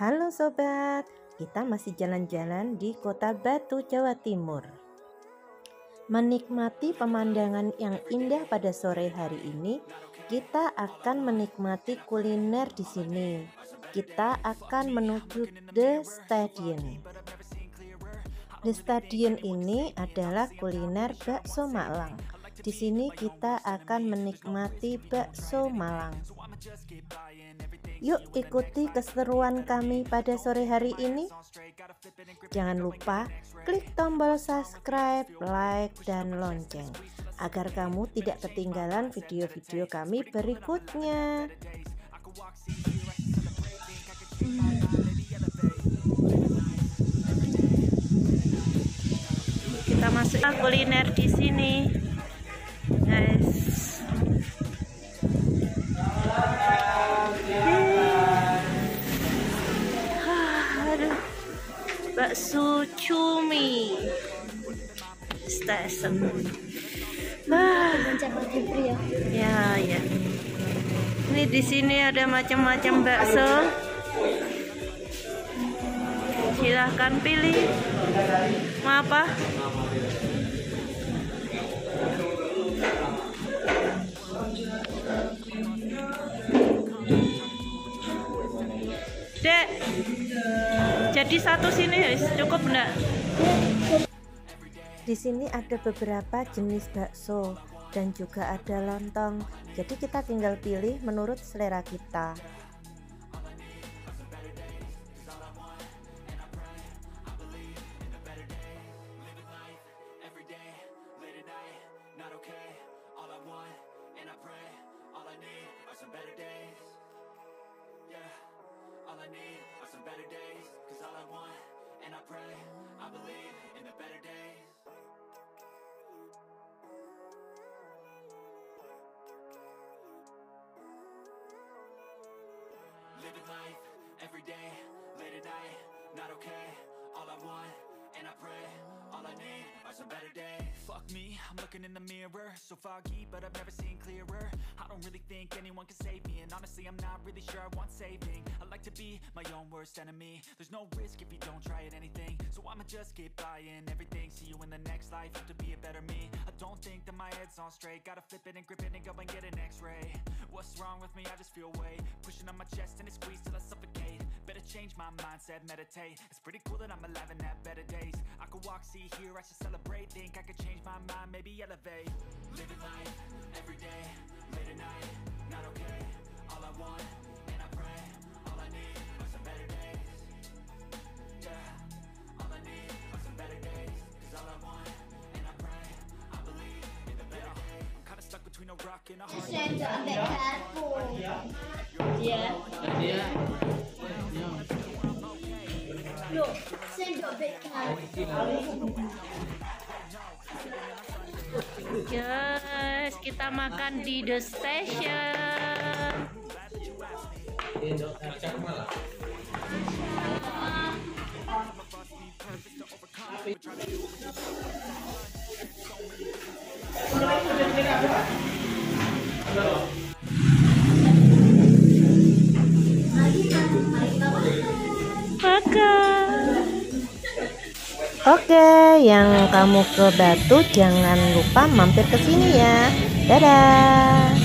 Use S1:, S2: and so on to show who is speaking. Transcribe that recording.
S1: Halo sobat, kita masih jalan-jalan di Kota Batu, Jawa Timur. Menikmati pemandangan yang indah pada sore hari ini, kita akan menikmati kuliner di sini. Kita akan menuju The Stadion. The Stadion ini adalah kuliner bakso Malang. Di sini kita akan menikmati bakso Malang. Yuk ikuti keseruan kami pada sore hari ini. Jangan lupa klik tombol subscribe, like, dan lonceng agar kamu tidak ketinggalan video-video kami berikutnya. Kita masuk kuliner di sini, guys. Bakso cumi stesen. Ya. Ini di sini ada macam-macam bakso. Silahkan pilih. Mau apa? Dek, jadi satu sini cukup enggak? Di sini ada beberapa jenis bakso dan juga ada lontong. Jadi kita tinggal pilih menurut selera kita.
S2: Living life every day, late at night, not okay. All I want, and I pray, all I need are some better days. Fuck me, I'm looking in the mirror, so foggy, but I've never seen clearer. I don't really think anyone can save me, and honestly I'm not really sure I want saving. I like to be my own worst enemy. There's no risk if you don't try at anything, so I'ma just keep buying everything. See you in the next life, have to be a better me. I don't think that my head's on straight, gotta flip it and grip it and go and get an x-ray. What's wrong with me? I just feel weight pushing on my chest and it squeezes till I suffocate. Better change my mindset, meditate. It's pretty cool that I'm alive and have better days. I could walk, see, hear, I should celebrate. Think I could change my mind, maybe elevate. Living life, every day, late at night, not okay. All I want, and I pray, all I need are some better days. Yeah, all I need are some better days. Cause all I want, and I pray, I believe in the better days. I'm kinda stuck between a rock and a hard place.
S3: Look, send a bit
S1: Guys, kita makan di The Station. Oke, yang kamu ke Batu jangan lupa mampir ke sini ya. Dadah.